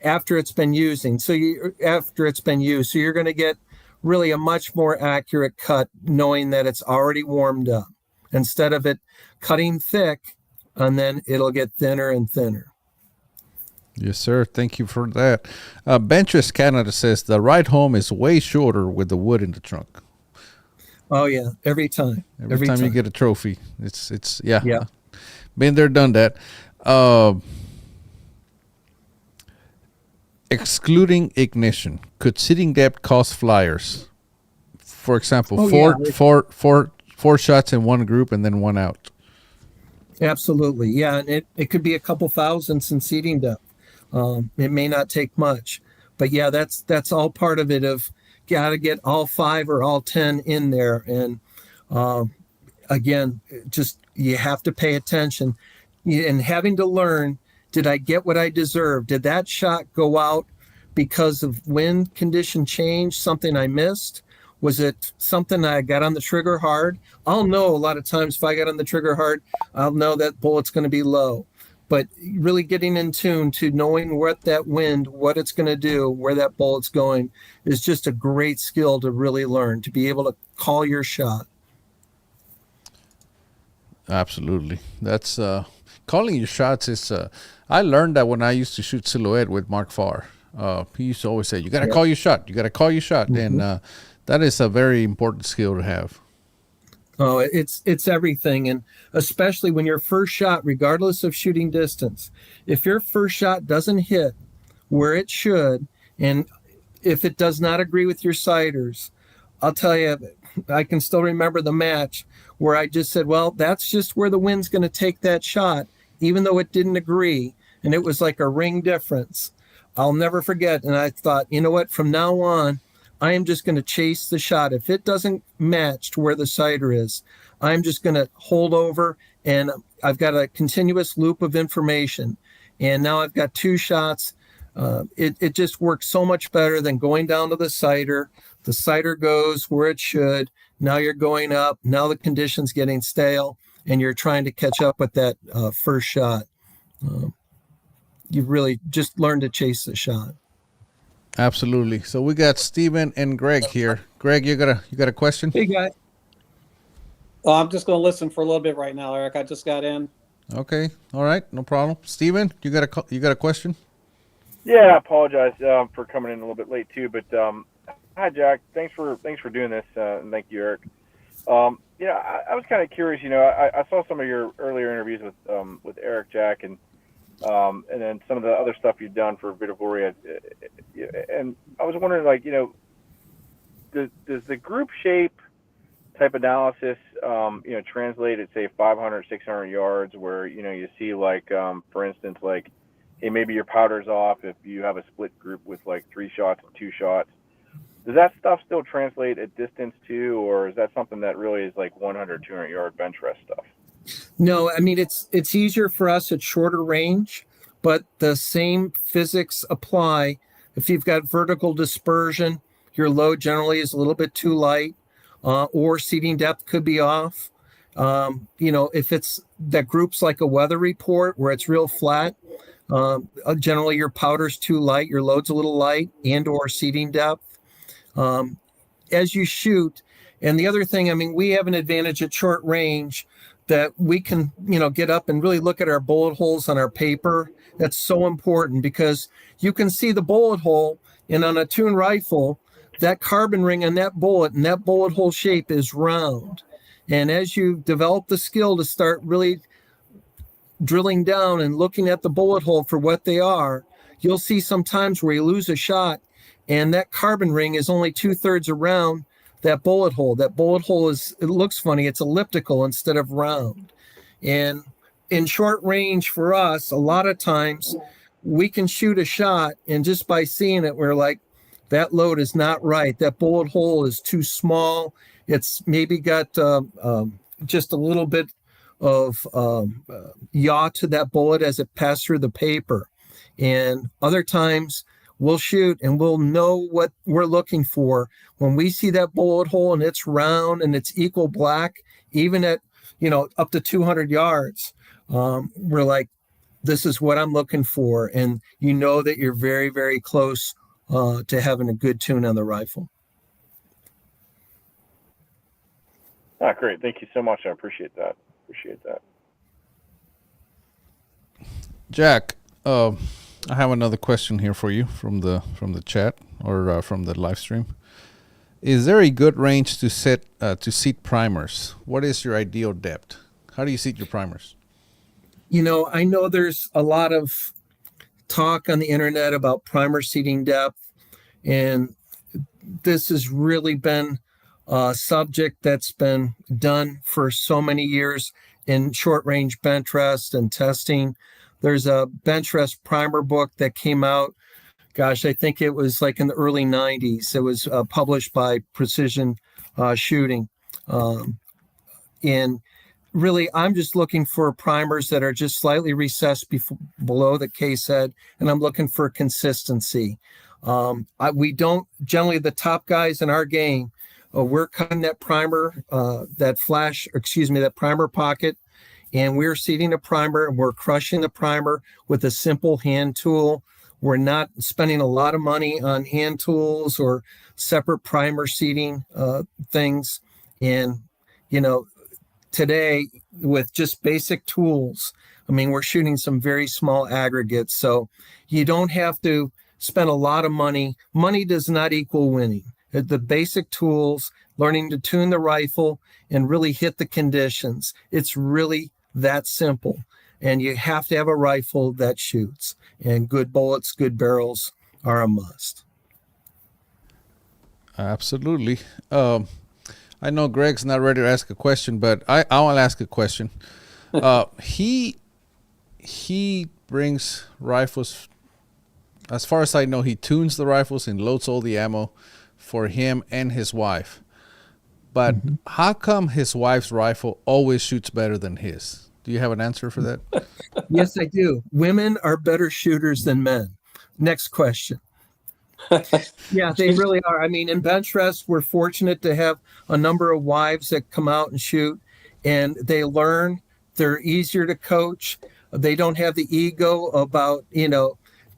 after it's been used. So you're going to get really a much more accurate cut knowing that it's already warmed up instead of it cutting thick and then it'll get thinner and thinner. Yes, sir. Thank you for that. Bentress Canada says the ride home is way shorter with the wood in the trunk. Oh yeah, every time. Every time you get a trophy, it's yeah. Yeah. Been there, done that. Excluding ignition, could seating depth cause flyers? For example, four shots in one group and then one out. Absolutely, yeah. And it could be a couple thousandths in seating depth. It may not take much, but yeah, that's all part of it. Of got to get all 5 or all 10 in there, and again, just you have to pay attention and having to learn, did I get what I deserved? Did that shot go out because of wind condition change, something I missed? Was it something I got on the trigger hard? I'll know a lot of times if I got on the trigger hard, I'll know that bullet's going to be low. But really getting in tune to knowing what that wind, what it's going to do, where that bullet's going is just a great skill to really learn, to be able to call your shot. Absolutely. That's calling your shots is I learned that when I used to shoot silhouette with Mark Farr. He used to always say, you got to call your shot. You got to call your shot. And that is a very important skill to have. Oh, it's everything. And especially when your first shot, regardless of shooting distance, if your first shot doesn't hit where it should, and if it does not agree with your sighters, I'll tell you, I can still remember the match where I just said, well, that's just where the wind's going to take that shot, even though it didn't agree. And it was like a ring difference. I'll never forget. And I thought, you know what, from now on, I am just going to chase the shot. If it doesn't match to where the sighter is, I'm just going to hold over, and I've got a continuous loop of information. And now I've got two shots. It just works so much better than going down to the sighter. The sighter goes where it should. Now you're going up. Now the condition's getting stale, and you're trying to catch up with that first shot. You've really just learned to chase the shot. Absolutely. So we got Steven and Greg here. Greg, you got a question? Hey, guys. Oh, I'm just going to listen for a little bit right now, Erik. I just got in. Okay. All right. No problem. Steven, you got a question? Yeah, I apologize for coming in a little bit late too. But hi, Jack. Thanks for doing this, and thank you, Erik. I was kind of curious. I saw some of your earlier interviews with Erik, Jack, and then some of the other stuff you've done for Vitigoria. And I was wondering, does the group shape type analysis, translate at, say, 500, 600 yards where, you see, for instance, hey, maybe your powder's off if you have a split group with, 3 shots and 2 shots. Does that stuff still translate at distance, too, or is that something that really is 100, 200-yard bench rest stuff? No, I mean, it's easier for us at shorter range, but the same physics apply. If you've got vertical dispersion, your load generally is a little bit too light, or seating depth could be off. If it's that group's like a weather report where it's real flat, generally your powder's too light, your load's a little light, and or seating depth. As you shoot, and the other thing, I mean, we have an advantage at short range that we can, get up and really look at our bullet holes on our paper. That's so important because you can see the bullet hole, and on a tuned rifle, that carbon ring on that bullet and that bullet hole shape is round. And as you develop the skill to start really drilling down and looking at the bullet hole for what they are, you'll see sometimes where you lose a shot and that carbon ring is only 2/3 around that bullet hole. That bullet hole it looks funny. It's elliptical instead of round. And in short range for us, a lot of times we can shoot a shot and just by seeing it, we're like, that load is not right. That bullet hole is too small. It's maybe got just a little bit of yaw to that bullet as it passed through the paper. And other times we'll shoot and we'll know what we're looking for. When we see that bullet hole and it's round and it's equal black, even at, up to 200 yards, we're like, this is what I'm looking for. And that you're very, very close to having a good tune on the rifle. Great. Thank you so much. I appreciate that. Jack, I have another question here for you from the chat or from the live stream. Is there a good range to seat primers? What is your ideal depth? How do you seat your primers? I know there's a lot of talk on the internet about primer seating depth, and this has really been a subject that's been done for so many years in short range bench rest and testing. There's a bench rest primer book that came out, I think it was in the early 90s. It was published by Precision Shooting. And really, I'm just looking for primers that are just slightly recessed below the case head, and I'm looking for consistency. We don't generally, the top guys in our game, we're cutting that primer, that primer pocket, and we're seating a primer and we're crushing the primer with a simple hand tool. We're not spending a lot of money on hand tools or separate primer seating things. And, today with just basic tools, I mean, we're shooting some very small aggregates. So you don't have to spend a lot of money. Money does not equal winning. The basic tools, learning to tune the rifle and really hit the conditions. It's really that simple. And you have to have a rifle that shoots. And good bullets, good barrels are a must. Absolutely. I know Greg's not ready to ask a question, but I want to ask a question. He brings rifles. As far as I know, he tunes the rifles and loads all the ammo for him and his wife. But how come his wife's rifle always shoots better than his? Do you have an answer for that? Yes, I do. Women are better shooters than men. Next question. Yeah, they really are. I mean, in bench rest, we're fortunate to have a number of wives that come out and shoot, and they learn. They're easier to coach. They don't have the ego about,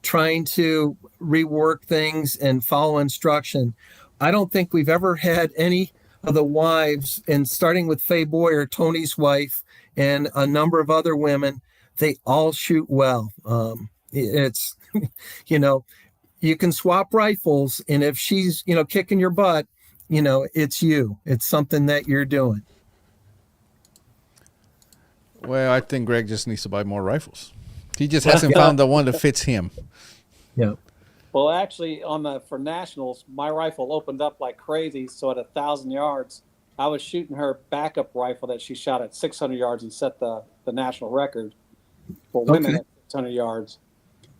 trying to rework things and follow instruction. I don't think we've ever had any of the wives, and starting with Faye Boyer, Tony's wife, and a number of other women, they all shoot well. It's, you can swap rifles, and if she's, kicking your butt, it's you. It's something that you're doing. Well, I think Greg just needs to buy more rifles. He just hasn't found the one that fits him. Yeah. Well, actually, for nationals, my rifle opened up like crazy. So at 1,000 yards, I was shooting her backup rifle that she shot at 600 yards and set the national record for women at 600 yards.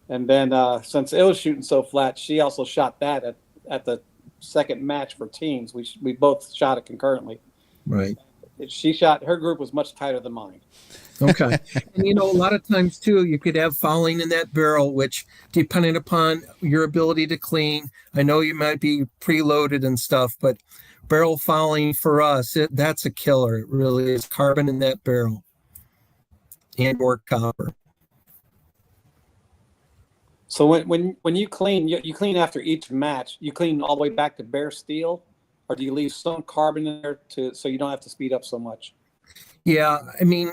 And then since it was shooting so flat, she also shot that at the second match for teams. We both shot it concurrently. Right. Her group was much tighter than mine. Okay. And, a lot of times, too, you could have fouling in that barrel, which, depending upon your ability to clean, I know you might be preloaded and stuff, but barrel fouling for us, that's a killer. It really is. Carbon in that barrel and or copper. So when you clean, you clean after each match. You clean all the way back to bare steel, or do you leave some carbon in there so you don't have to speed up so much? Yeah, I mean,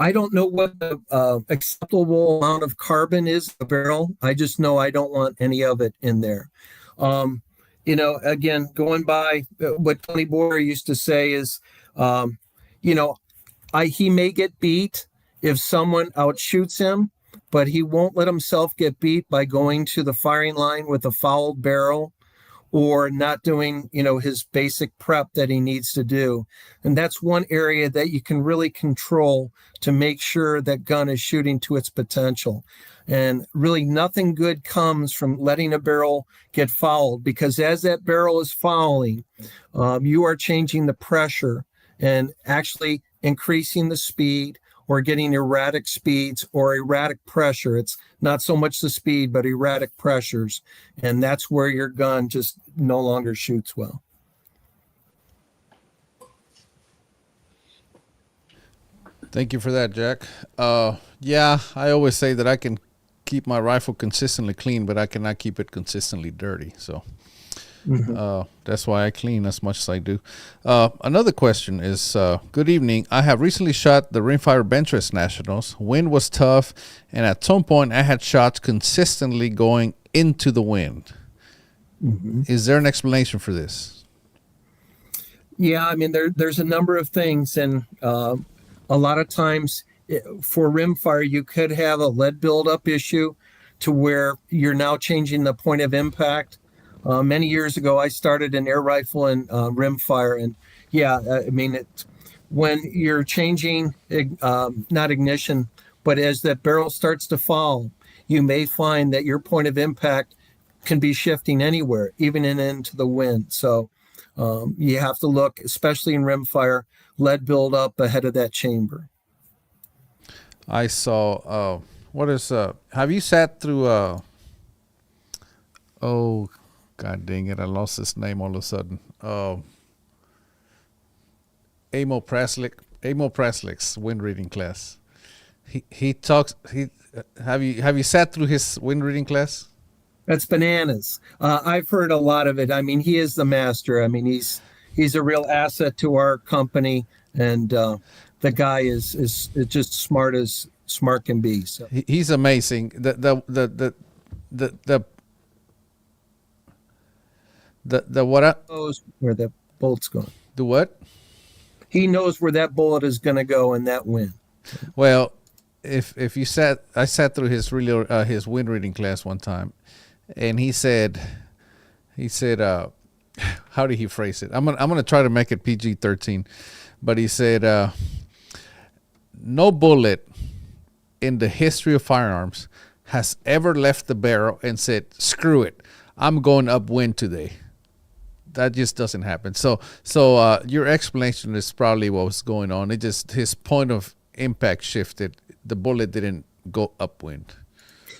I don't know what the acceptable amount of carbon is in a barrel. I just know I don't want any of it in there. Again, going by what Tony Boyer used to say is, he may get beat if someone outshoots him, but he won't let himself get beat by going to the firing line with a fouled barrel or not doing, his basic prep that he needs to do. And that's one area that you can really control to make sure that gun is shooting to its potential. And really nothing good comes from letting a barrel get fouled, because as that barrel is fouling, you are changing the pressure and actually increasing the speed, or getting erratic speeds or erratic pressure. It's not so much the speed, but erratic pressures. And that's where your gun just no longer shoots well. Thank you for that, Jack. Yeah, I always say that I can keep my rifle consistently clean, but I cannot keep it consistently dirty. So that's why I clean as much as I do. Another question is, good evening. I have recently shot the Rimfire Bentress Nationals. Wind was tough, and at some point I had shots consistently going into the wind. Is there an explanation for this? Yeah, I mean, there's a number of things, and a lot of times for rimfire, you could have a lead buildup issue to where you're now changing the point of impact. Many years ago, I started an air rifle and rimfire, and when you're changing, not ignition, but as that barrel starts to fall, you may find that your point of impact can be shifting anywhere, even into the wind. So You have to look, especially in rimfire, lead buildup ahead of that chamber. I saw. What is? Have you sat through? Oh, God dang it! I lost his name all of a sudden. Amo Preslick's wind reading class. He talks. Have you sat through his wind reading class? That's bananas. I've heard a lot of it. I mean, he is the master. I mean, he's a real asset to our company, and the guy is just smart as smart can be. So He's amazing. The what? Knows where that bullet's going. The what? He knows where that bullet is going to go in that wind. Well, if you I sat through his his wind reading class one time, and he said, how did he phrase it? I'm gonna try to make it PG-13, but he said, no bullet in the history of firearms has ever left the barrel and said, screw it, I'm going upwind today. That just doesn't happen. So your explanation is probably what was going on. It just, his point of impact shifted. The bullet didn't go upwind.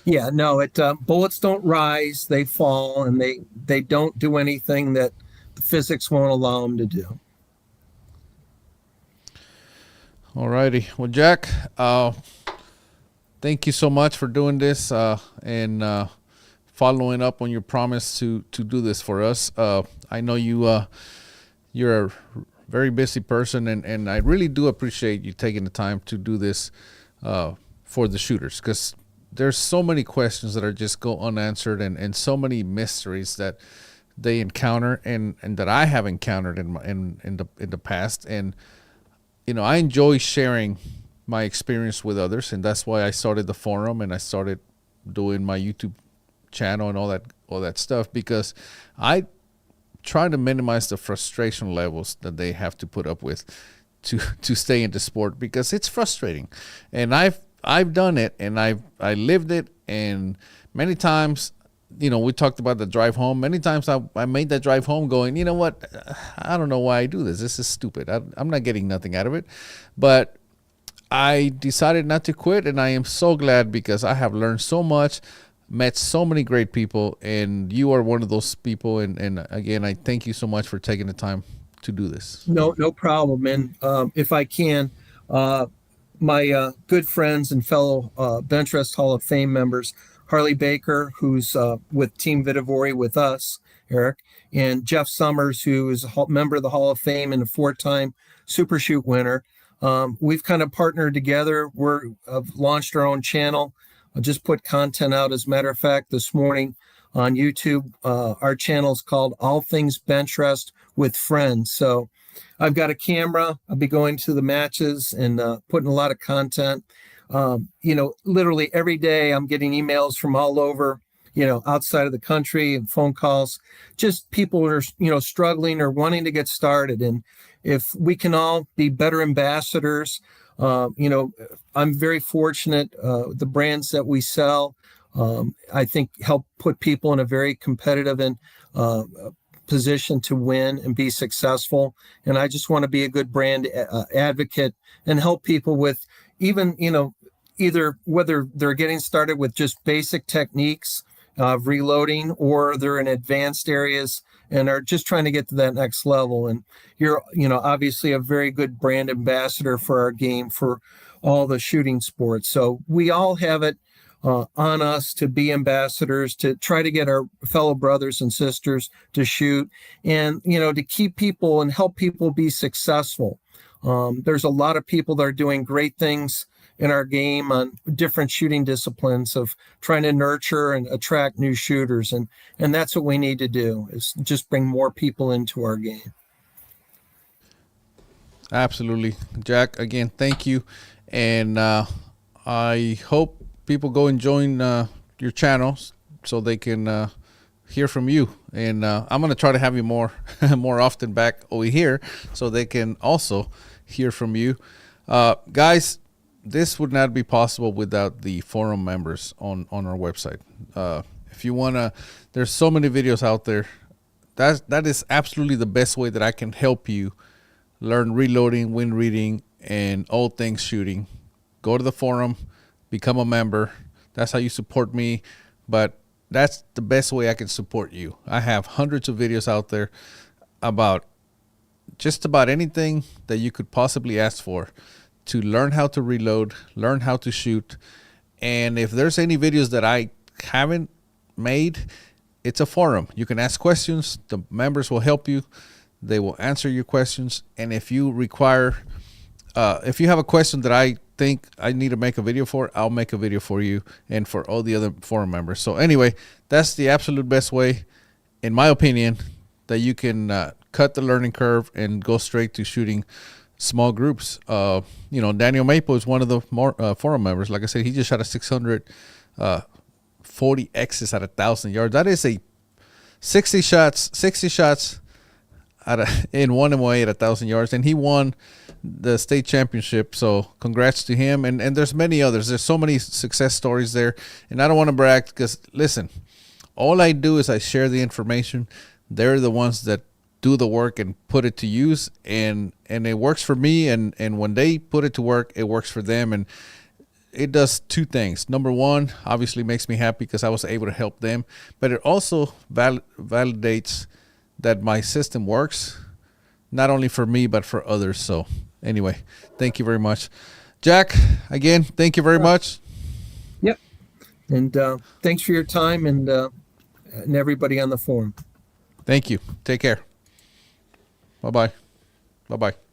Yeah, no, bullets don't rise, they fall, and they don't do anything that the physics won't allow them to do. All righty. Well, Jack, thank you so much for doing this and following up on your promise to do this for us. I know you're a very busy person, and I really do appreciate you taking the time to do this for the shooters, because there's so many questions that are just go unanswered, and so many mysteries that they encounter and that I have encountered in the past. And you know, I enjoy sharing my experience with others, and that's why I started the forum and I started doing my YouTube channel and all that stuff, because I try to minimize the frustration levels that they have to put up with to stay in the sport, because it's frustrating. And I've done it, and I lived it, and many times, you know, we talked about the drive home. Many times I made that drive home going, you know what, I don't know why I do this. This is stupid. I'm not getting nothing out of it. But I decided not to quit, and I am so glad, because I have learned so much, met so many great people, and you are one of those people. And again, I thank you so much for taking the time to do this. No problem. And if I can, my good friends and fellow Bench Rest Hall of Fame members, Harley Baker, who's with Team Vitavori with us, Erik, and Jeff Summers, who is a member of the Hall of Fame and a 4-time Super Shoot winner. We've kind of partnered together. We've launched our own channel. I just put content out. As a matter of fact, this morning on YouTube, our channel is called All Things Bench Rest with Friends. So I've got a camera. I'll be going to the matches and putting a lot of content. You know, literally every day I'm getting emails from all over, you know, outside of the country, and phone calls, just people are, you know, struggling or wanting to get started. And if we can all be better ambassadors, you know, I'm very fortunate. The brands that we sell, I think, help put people in a very competitive and position to win and be successful. And I just want to be a good brand advocate and help people with even, you know, either whether they're getting started with just basic techniques of reloading, or they're in advanced areas and are just trying to get to that next level. And you're, you know, obviously a very good brand ambassador for our game, for all the shooting sports. So we all have it on us to be ambassadors, to try to get our fellow brothers and sisters to shoot, and, you know, to keep people and help people be successful. There's a lot of people that are doing great things in our game on different shooting disciplines, of trying to nurture and attract new shooters. And that's what we need to do, is just bring more people into our game. Absolutely. Jack, again, thank you. And I hope people go and join your channels so they can hear from you. And I'm going to try to have you more often back over here so they can also hear from you. Guys, this would not be possible without the forum members on our website. If you want to, there's so many videos out there that is absolutely the best way that I can help you learn reloading, wind reading, and all things shooting. Go to the forum, become a member. That's how you support me. But that's the best way I can support you. I have hundreds of videos out there about just about anything that you could possibly ask for to learn how to reload, learn how to shoot. And if there's any videos that I haven't made, it's a forum. You can ask questions. The members will help you. They will answer your questions. And if you require, if you have a question that I think I need to make a video for, I'll make a video for you and for all the other forum members. So anyway, that's the absolute best way, in my opinion, that you can cut the learning curve and go straight to shooting small groups. Daniel Maple is one of the more forum members. Like I said, he just shot a 640 X's at 1,000 yards. That is a 60 shots in one way at 1,000 yards, and he won the state championship. So congrats to him. And there's many others. There's so many success stories there. And I don't want to brag because, listen, all I do is I share the information. They're the ones that do the work and put it to use, and it works for me. And when they put it to work, it works for them. And it does two things. Number one, obviously makes me happy because I was able to help them, but it also validates that my system works, not only for me, but for others. So anyway, thank you very much. Jack, again, thank you very much. Yep. And thanks for your time and everybody on the forum. Thank you. Take care. Bye-bye. Bye-bye.